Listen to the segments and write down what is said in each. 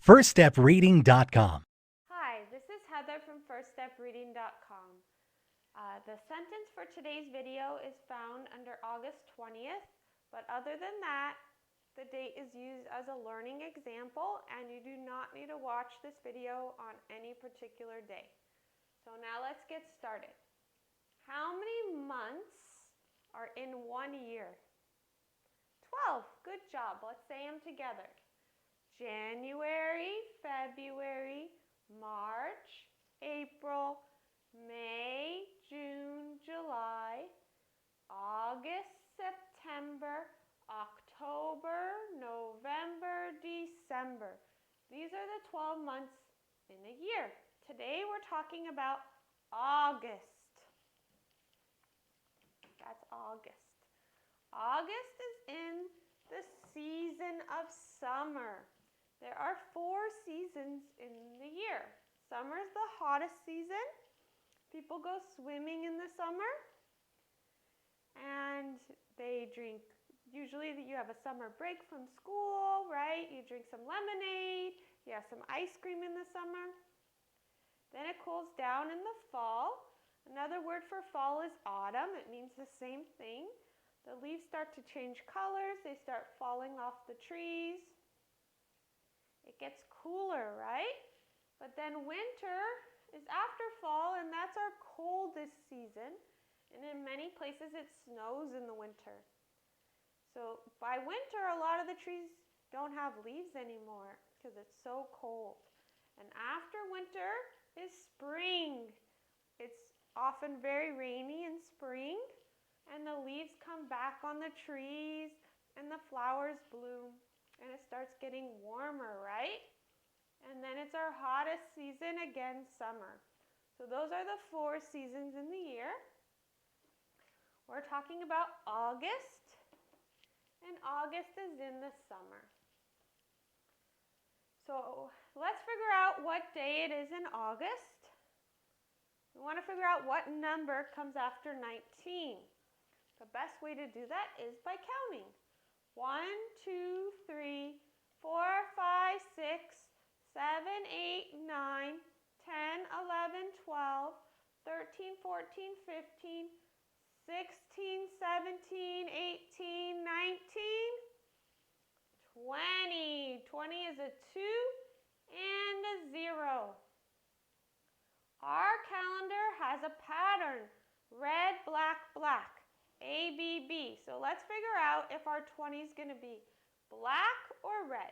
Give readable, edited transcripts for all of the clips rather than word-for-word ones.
firststepreading.com. Hi, this is Heather from firststepreading.com. The sentence for today's video is found under August 20th, but other than that, the date is used as a learning example and you do not need to watch this video on any particular day. So now let's get started. How many months are in 1 year? 12. Good job. Let's say them together. January, February, March, April, May, June, July, August, September, October, November, December. These are the 12 months in a year. Today we're talking about August. That's August. August is in the season of summer. There are 4 seasons in the year. Summer is the hottest season. People go swimming in the summer. And they drink, usually you have a summer break from school, right? You drink some lemonade, you have some ice cream in the summer. Then it cools down in the fall. Another word for fall is autumn. It means the same thing. The leaves start to change colors. They start falling off the trees. It gets cooler, right? But then winter is after fall, and that's our coldest season. And in many places it snows in the winter. So by winter, a lot of the trees don't have leaves anymore because it's so cold. And after winter is spring. It's often very rainy in spring, and the leaves come back on the trees, and the flowers bloom. And it starts getting warmer, right? And then it's our hottest season again, summer. So those are the 4 seasons in the year. We're talking about August, and August is in the summer. So let's figure out what day it is in August. We want to figure out what number comes after 19. The best way to do that is by counting. 1, 2, 3, 4, 5, 6, 7, 8, 9, 10, 11, 12, 13, 14, 15, 16, 17, 18, 19, 20. 20 is a 2 and a 0. Our calendar has a pattern. Red, black, black. ABB. So let's figure out if our 20 is going to be black or red.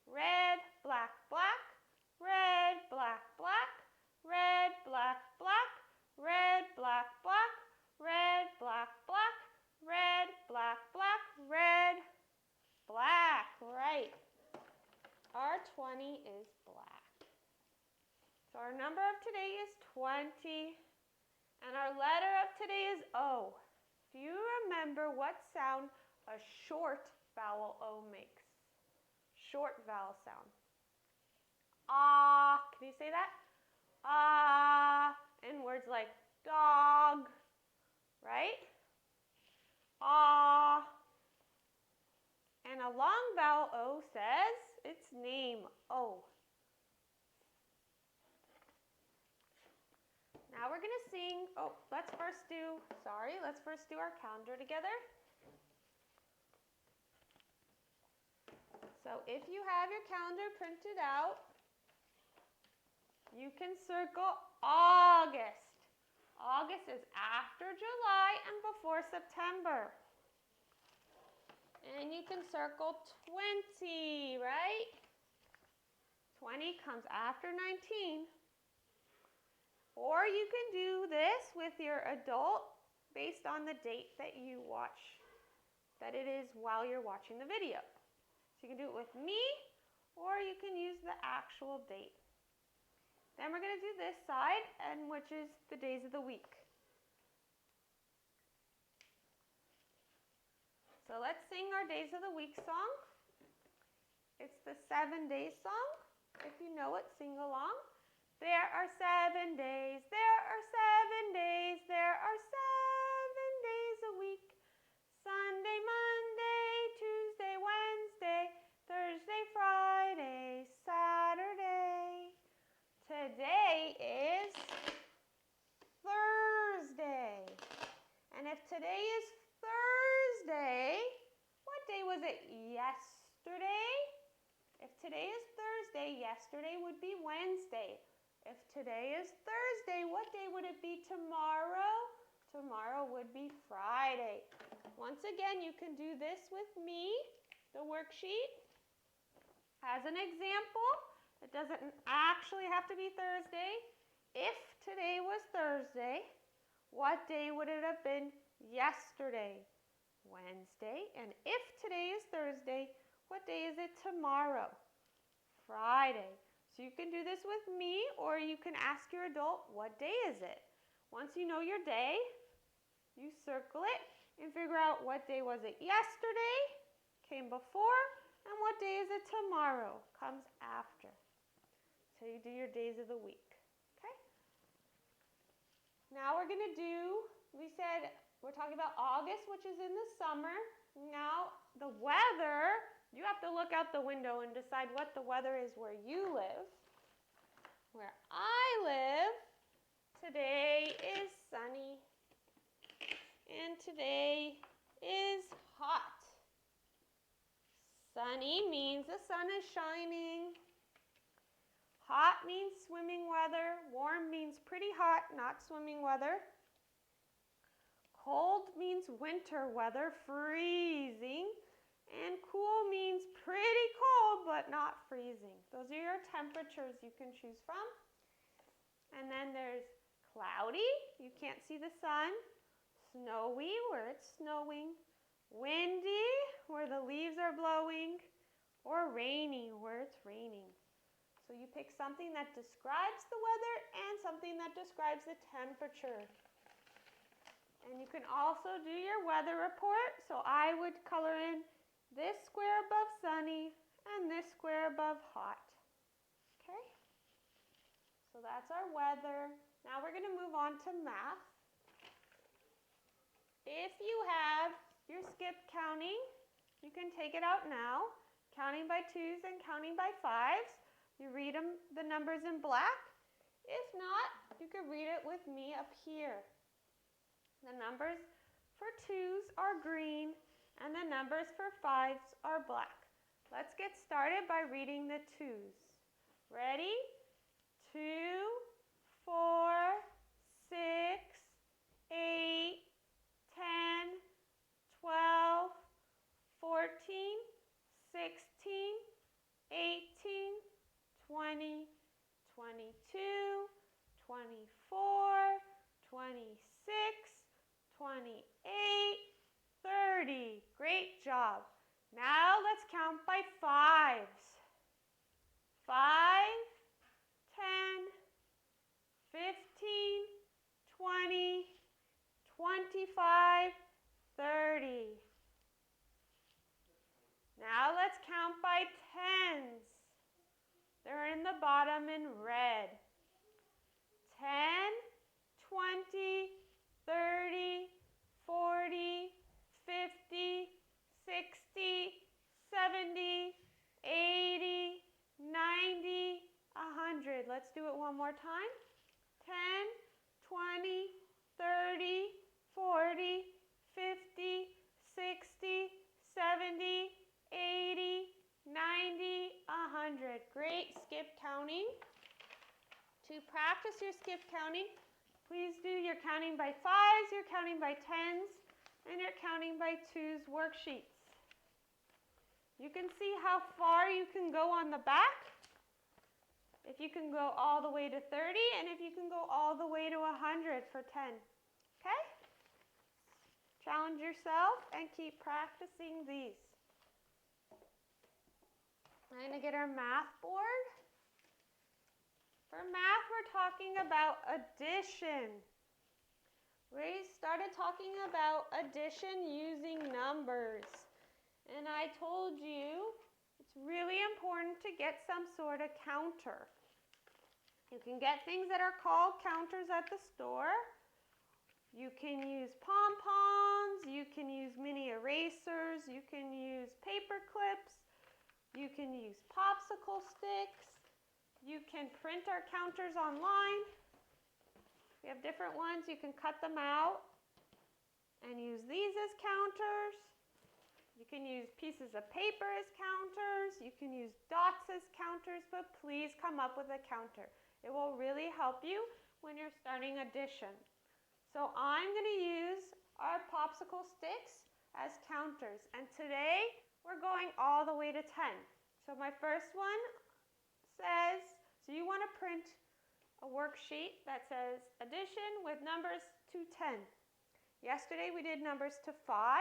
Red, black, black. Red, black, black. Red, black, black. Red, black, black. Red, black, black. Red, black, black. Red, black. Right. Our 20 is black. So our number of today is 20. And our letter of today is O. Do you remember what sound a short vowel O makes? Short vowel sound. Ah. Can you say that? Ah. In words like dog, right? Ah. And a long vowel O says its name, O. Now we're going to sing, let's first do our calendar together. So if you have your calendar printed out, you can circle August. August is after July and before September. And you can circle 20, right? 20 comes after 19. Or you can do this with your adult based on the date that you watch, that it is while you're watching the video. So you can do it with me, or you can use the actual date. Then we're going to do this side, and which is the days of the week. So let's sing our days of the week song. It's the 7 days song. If you know it, sing along. There are 7 days, there are 7 days, there are 7 days a week. Sunday, Monday, Tuesday, Wednesday, Thursday, Friday, Saturday. today is Thursday, yesterday would be Wednesday. If today is Thursday, what day would it be tomorrow? Tomorrow would be Friday. Once again, you can do this with me, the worksheet. As an example, it doesn't actually have to be Thursday. If today was Thursday, what day would it have been yesterday? Wednesday. And if today is Thursday, what day is it tomorrow? Friday. So you can do this with me, or you can ask your adult, what day is it? Once you know your day, you circle it and figure out what day was it yesterday, came before, and what day is it tomorrow, comes after. So you do your days of the week, okay? Now we're going to do, we said we're talking about August, which is in the summer. Now the weather, you have to look out the window and decide what the weather is where you live. Where I live, today is sunny, and today is hot. Sunny means the sun is shining. Hot means swimming weather. Warm means pretty hot, not swimming weather. Cold means winter weather, freezing. And cool means pretty cold, but not freezing. Those are your temperatures you can choose from. And then there's cloudy, you can't see the sun. Snowy, where it's snowing. Windy, where the leaves are blowing. Or rainy, where it's raining. So you pick something that describes the weather and something that describes the temperature. And you can also do your weather report. So I would color in this square above sunny and this square above hot. Okay? So that's our weather. Now we're going to move on to math. If you have your skip counting, you can take it out now. Counting by twos and counting by fives. You read the numbers in black. If not, you can read it with me up here. The numbers for twos are green, and the numbers for fives are black. Let's get started by reading the twos. Ready? 2, 4, 6, 8, 10, 12, 14, 16, 18, 20, 22, 24, 26, 28, 30. Great job. Now let's count by fives. 5, 10, 15, 20, 25, 30. Now let's count by tens. They're in the bottom in red. 10, 20, 30, 40, 50, 60, 70, 80, 90, 100. Let's do it one more time. 10, 20, 30, 40, 50, 60, 70, 80, 90, 100. Great skip counting. To practice your skip counting, please do your counting by fives, your counting by tens, and your counting by twos worksheets. You can see how far you can go on the back. If you can go all the way to 30, and if you can go all the way to 100 for 10. Okay? Challenge yourself and keep practicing these. I'm going to get our math board. For math, we're talking about addition. We started talking about addition using numbers. And I told you it's really important to get some sort of counter. You can get things that are called counters at the store. You can use pom-poms, you can use mini erasers, you can use paper clips, you can use popsicle sticks, you can print our counters online. We have different ones. You can cut them out and use these as counters. You can use pieces of paper as counters. You can use dots as counters, but please come up with a counter. It will really help you when you're starting addition. So I'm going to use our popsicle sticks as counters. And today we're going all the way to 10. So my first one says, so you want to print a worksheet that says addition with numbers to 10. Yesterday we did numbers to 5.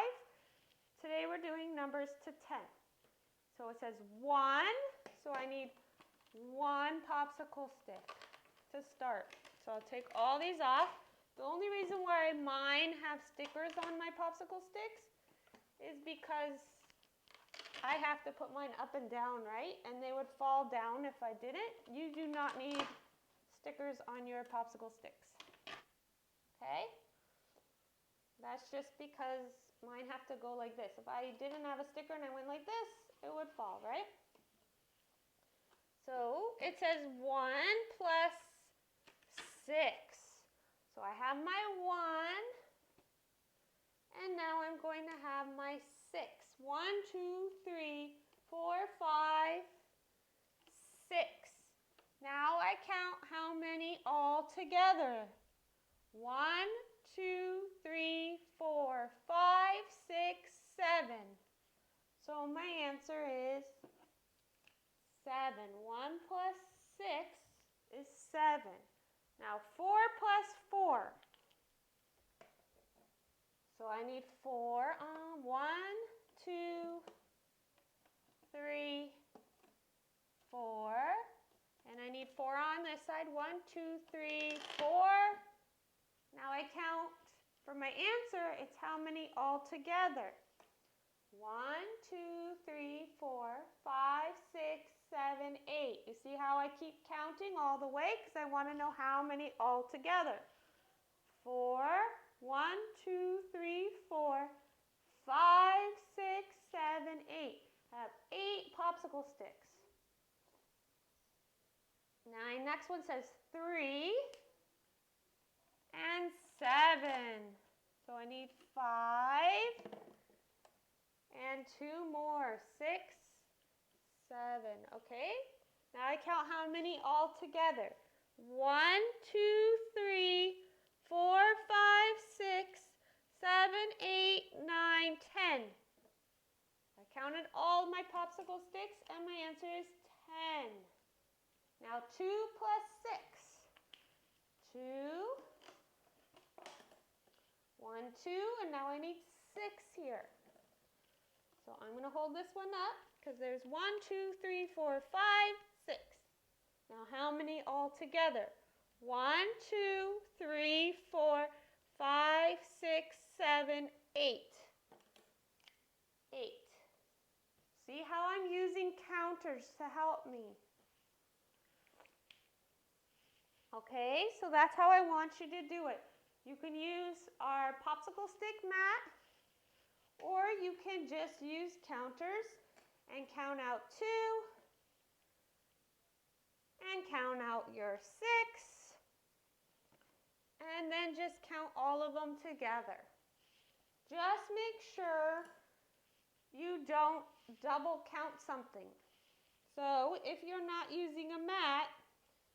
Today we're doing numbers to 10. So it says 1, so I need 1 popsicle stick to start. So I'll take all these off. The only reason why mine have stickers on my popsicle sticks is because I have to put mine up and down, right? And they would fall down if I didn't. You do not need stickers on your popsicle sticks. Okay? That's just because mine have to go like this. If I didn't have a sticker and I went like this, it would fall, right? So it says 1 plus 6. So I have my 1, and now I'm going to have my 6. 1, 2, 3, 4, 5, 6. Now I count how many all together. 1, 2, 3, 4, 5, 6, 7. So my answer is 7. 1 plus 6 is 7. Now 4 plus 4. So I need 4. 1, 2, 3, 4. And I need 4 on this side. 1, 2, 3, 4. Now I count. For my answer, it's how many all together. 1, 2, 3, 4, 5, 6, 7, 8. You see how I keep counting all the way? Because I want to know how many all together. 4, 1, 2, 3, 4, 5, 6, 7, 8. I have 8 popsicle sticks. Now, next one says 3 and 7. So I need 5 and 2 more. 6, 7. Okay? Now I count how many all together. 1, 2, 3, 4, 5, 6, 7, 8, 9, 10. I counted all my popsicle sticks and my answer is 10. Now 2 plus 6. 2, 1, 2, and now I need 6 here. So I'm going to hold this one up because there's 1, 2, 3, 4, 5, 6. Now how many all together? 1, 2, 3, 4, 5, 6, 7, 8. 8. See how I'm using counters to help me. Okay, so that's how I want you to do it. You can use our popsicle stick mat, or you can just use counters and count out 2 and count out your 6 and then just count all of them together. Just make sure you don't double count something. So if you're not using a mat,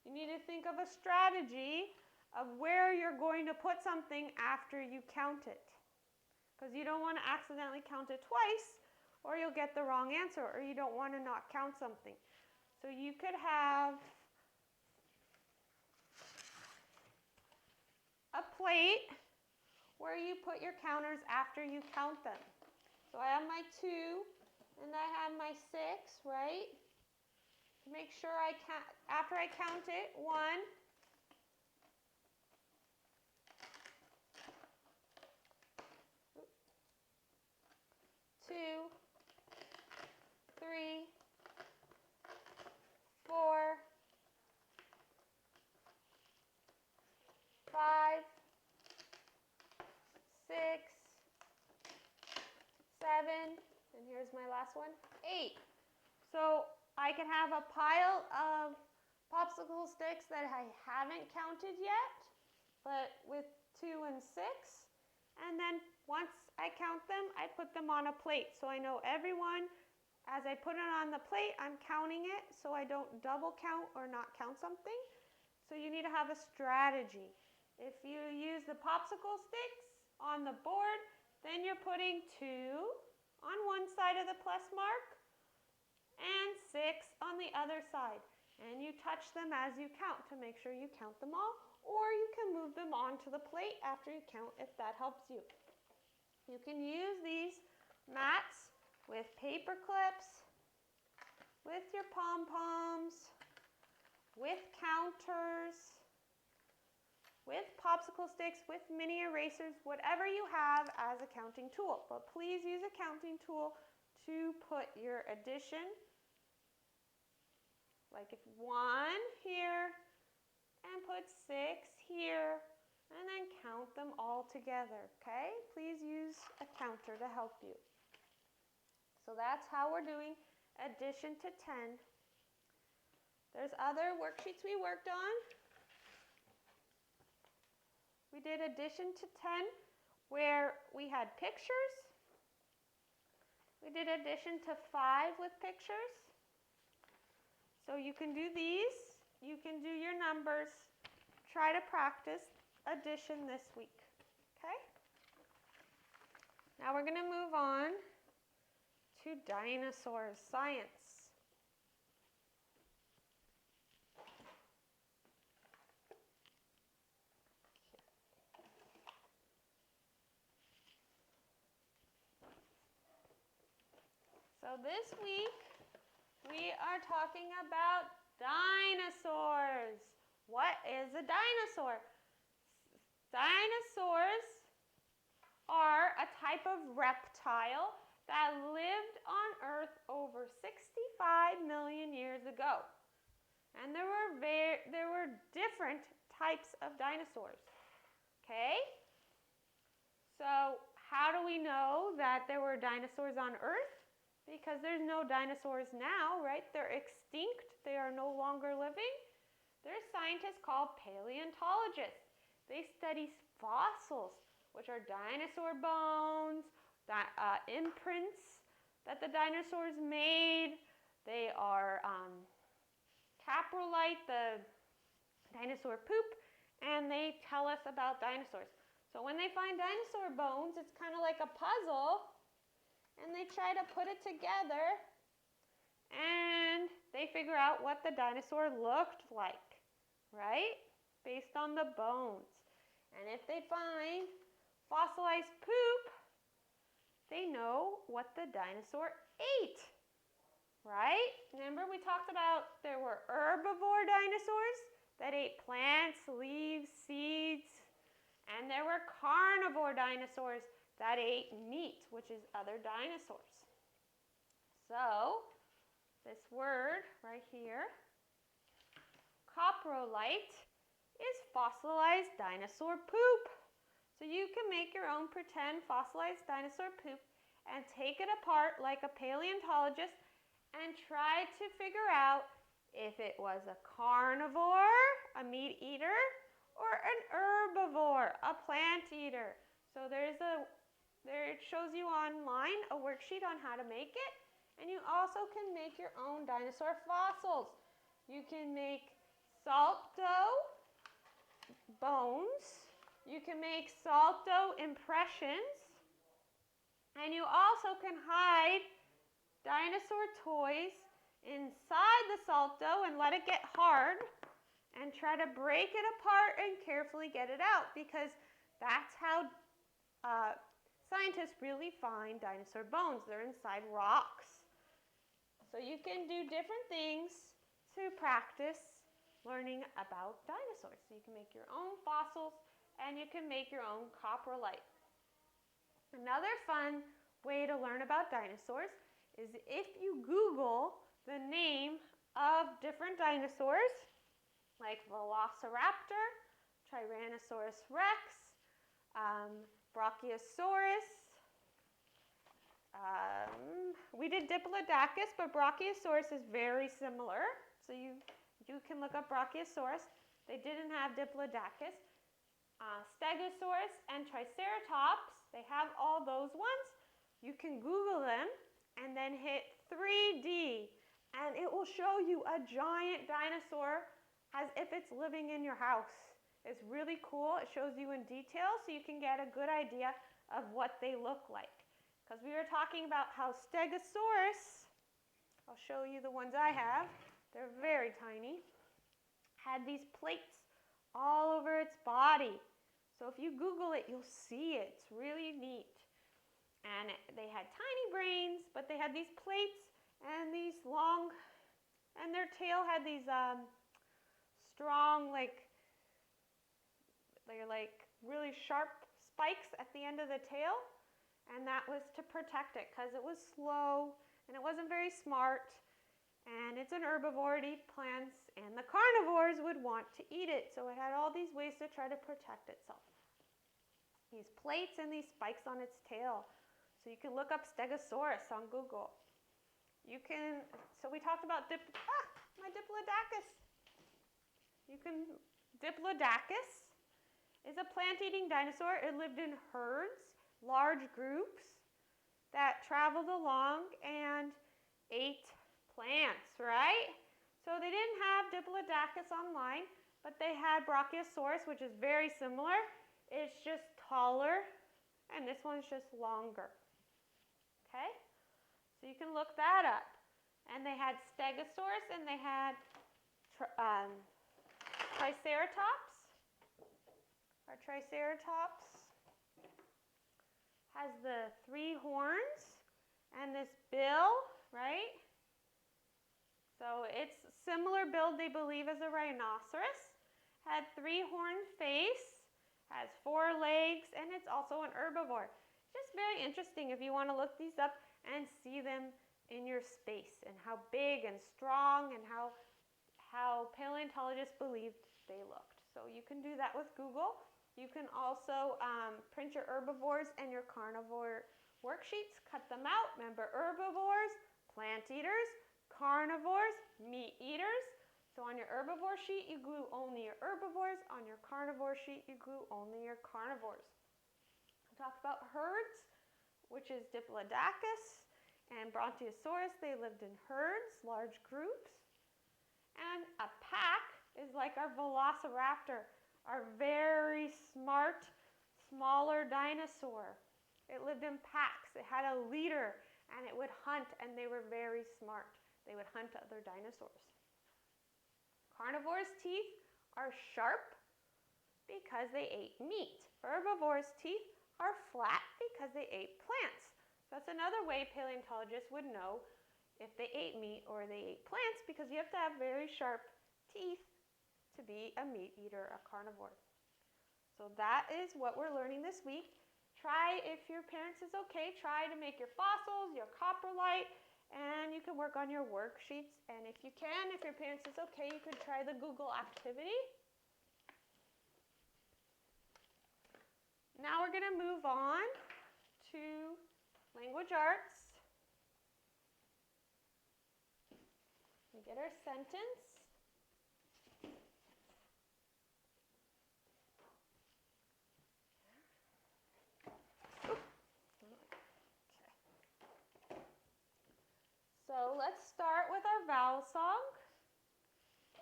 you need to think of a strategy of where you're going to put something after you count it. Because you don't want to accidentally count it twice, or you'll get the wrong answer, or you don't want to not count something. So you could have a plate where you put your counters after you count them. So I have my 2 and I have my 6, right? Make sure I count, after I count it, 1, 2, 3, 4, 5, 6, 7, and here's my last one, 8. So I can have a pile of popsicle sticks that I haven't counted yet, but with 2 and 6, and then Once I count them, I put them on a plate. So I know everyone, as I put it on the plate, I'm counting it so I don't double count or not count something. So you need to have a strategy. If you use the popsicle sticks on the board, then you're putting 2 on one side of the plus mark and 6 on the other side. And you touch them as you count to make sure you count them all, or you can move them onto the plate after you count if that helps you. You can use these mats with paper clips, with your pom-poms, with counters, with popsicle sticks, with mini erasers, whatever you have as a counting tool. But please use a counting tool to put your addition, like if 1 here, and put 6 here, and then count them all together, okay? Please use a counter to help you. So that's how we're doing addition to 10. There's other worksheets we worked on. We did addition to 10 where we had pictures. We did addition to 5 with pictures. So you can do these. You can do your numbers. Try to practice addition this week, okay? Now we're going to move on to dinosaurs science. So this week we are talking about dinosaurs. What is a dinosaur? Dinosaurs are a type of reptile that lived on Earth over 65 million years ago. And there were different types of dinosaurs. Okay? So how do we know that there were dinosaurs on Earth? Because there's no dinosaurs now, right? They're extinct. They are no longer living. There's scientists called paleontologists. They study fossils, which are dinosaur bones, imprints that the dinosaurs made. They are caprolite, the dinosaur poop, and they tell us about dinosaurs. So when they find dinosaur bones, it's kind of like a puzzle, and they try to put it together, and they figure out what the dinosaur looked like, right? Based on the bones. And if they find fossilized poop, they know what the dinosaur ate, right? Remember we talked about there were herbivore dinosaurs that ate plants, leaves, seeds, and there were carnivore dinosaurs that ate meat, which is other dinosaurs. So, this word right here, coprolite, is fossilized dinosaur poop. So you can make your own pretend fossilized dinosaur poop and take it apart like a paleontologist and try to figure out if it was a carnivore, a meat eater, or an herbivore, a plant eater. So it shows you online a worksheet on how to make it, and you also can make your own dinosaur fossils. You can make salt dough bones, you can make salt dough impressions, and you also can hide dinosaur toys inside the salt dough and let it get hard and try to break it apart and carefully get it out, because that's how scientists really find dinosaur bones. They're inside rocks. So you can do different things to practice learning about dinosaurs. So you can make your own fossils and you can make your own coprolite. Another fun way to learn about dinosaurs is if you Google the name of different dinosaurs, like Velociraptor, Tyrannosaurus rex, Brachiosaurus. We did Diplodocus, but Brachiosaurus is very similar. So you can look up Brachiosaurus. They didn't have Diplodocus. Stegosaurus and Triceratops They have all those ones. You can Google them and then hit 3D, and it will show you a giant dinosaur as if it's living in your house. It's really cool. It shows you in detail so you can get a good idea of what they look like. Because we were talking about how Stegosaurus, I'll show you the ones I have, they're very tiny, had these plates all over its body. So if you Google it, you'll see it. It's really neat. And they had tiny brains, but they had these plates and these long, and their tail had these strong, they're like really sharp spikes at the end of the tail, and that was to protect it because it was slow and it wasn't very smart, and it's an herbivore, it eats plants, and the carnivores would want to eat it, so it had all these ways to try to protect itself. These plates and these spikes on its tail. So you can look up Stegosaurus on Google. So we talked about my Diplodocus. Diplodocus is a plant-eating dinosaur. It lived in herds, large groups that traveled along and ate plants, right? So they didn't have Diplodocus online, but they had Brachiosaurus, which is very similar. It's just taller, and this one's just longer. Okay? So you can look that up. And they had Stegosaurus, and they had Triceratops. Our Triceratops has the 3 horns and this bill, right? So it's similar build, they believe, as a rhinoceros. Had 3-horned face, has 4 legs, and it's also an herbivore. Just very interesting if you want to look these up and see them in your space and how big and strong and how paleontologists believed they looked. So you can do that with Google. You can also print your herbivores and your carnivore worksheets, cut them out. Remember, herbivores, plant eaters, carnivores, meat eaters. So on your herbivore sheet, you glue only your herbivores. On your carnivore sheet, you glue only your carnivores. We talked about herds, which is Diplodocus and Brontosaurus. They lived in herds, large groups. And a pack is like our Velociraptor, our very smart, smaller dinosaur. It lived in packs. It had a leader, and it would hunt, and they were very smart. They would hunt other dinosaurs. Carnivores' teeth are sharp because they ate meat. Herbivores' teeth are flat because they ate plants. So that's another way paleontologists would know if they ate meat or they ate plants, because you have to have very sharp teeth to be a meat eater, a carnivore. So that is what we're learning this week. Try, if your parents is okay, try to make your fossils, your coprolite, and you can work on your worksheets. And if you can, if your parents is okay, you could try the Google activity. Now we're going to move on to language arts. We get our sentence. So let's start with our vowel song.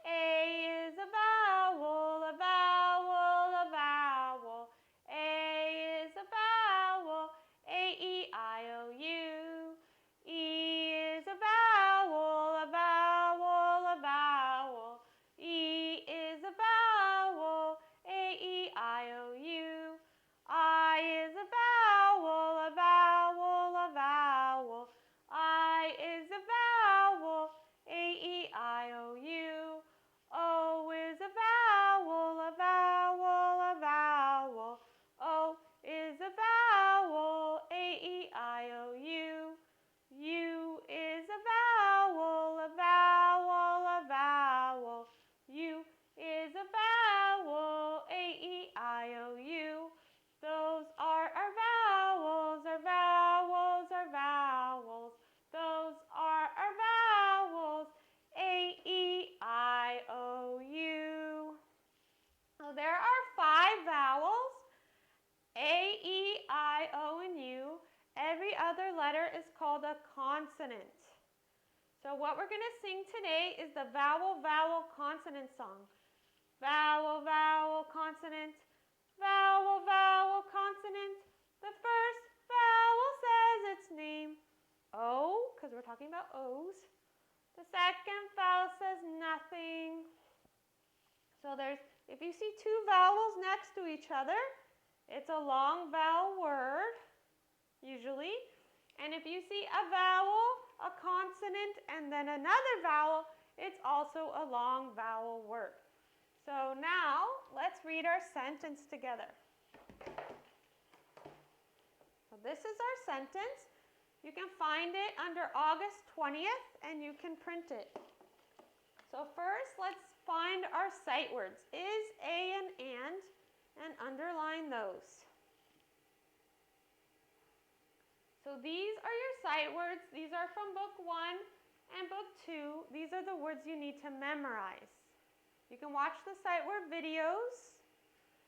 A is a vowel, a vowel, a vowel. A is a vowel, A-E-I-O-U. E is a vowel, a vowel, a vowel. E is a vowel, A-E-I-O-U. I is a vowel, a vowel, a vowel. I is a vowel, A-E-I-O-U. called a consonant. So what we're going to sing today is the vowel, vowel, consonant song. Vowel, vowel, consonant. Vowel, vowel, consonant. The first vowel says its name. O, because we're talking about O's. The second vowel says nothing. So if you see two vowels next to each other, it's a long vowel word, usually. And if you see a vowel, a consonant, and then another vowel, it's also a long vowel word. So now, let's read our sentence together. So this is our sentence. You can find it under August 20th, and you can print it. So first, let's find our sight words. Is, a, and underline those. So these are your sight words. These are from book 1 and book 2. These are the words you need to memorize. You can watch the sight word videos.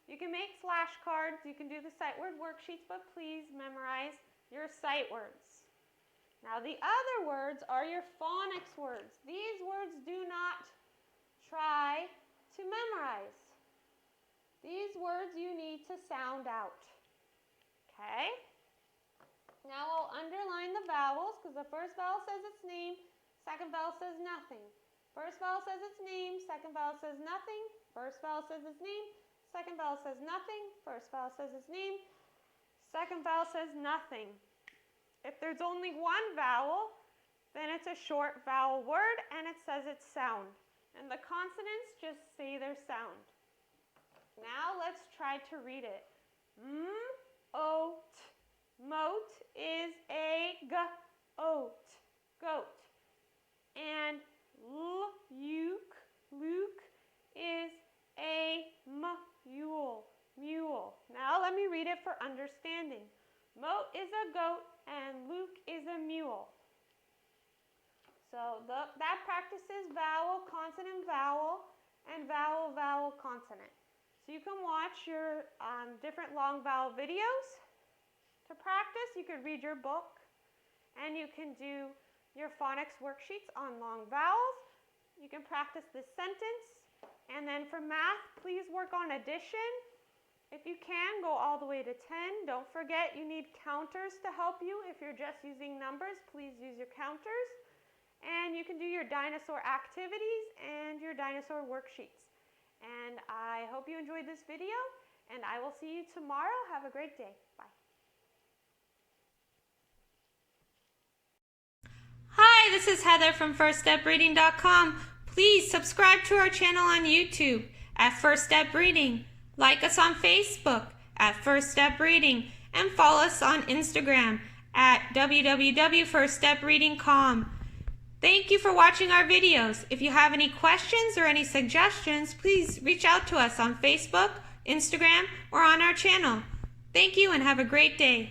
You can make flashcards. You can do the sight word worksheets, but please memorize your sight words. Now the other words are your phonics words. These words do not try to memorize. These words you need to sound out. Okay? Now I'll underline the vowels because the first vowel says its name, second vowel says nothing. First vowel says its name, second vowel says nothing. First vowel says its name, second vowel says nothing. First vowel says its name, second vowel says nothing. If there's only one vowel, then it's a short vowel word and it says its sound. And the consonants just say their sound. Now let's try to read it. M-O-T. Moat is a goat, goat. And Luke is a mule, mule. Now let me read it for understanding. Moat is a goat and Luke is a mule. So that practices vowel, consonant, vowel, and vowel, vowel, consonant. So you can watch your different long vowel videos. To practice, you could read your book, and you can do your phonics worksheets on long vowels. You can practice this sentence, and then for math, please work on addition. If you can, go all the way to 10. Don't forget you need counters to help you. If you're just using numbers, please use your counters. And you can do your dinosaur activities and your dinosaur worksheets. And I hope you enjoyed this video, and I will see you tomorrow. Have a great day. Bye. Hi, this is Heather from FirstStepReading.com. Please subscribe to our channel on YouTube at First Step Reading. Like us on Facebook at First Step Reading and follow us on Instagram at www.firststepreading.com. Thank you for watching our videos. If you have any questions or any suggestions, please reach out to us on Facebook, Instagram, or on our channel. Thank you and have a great day.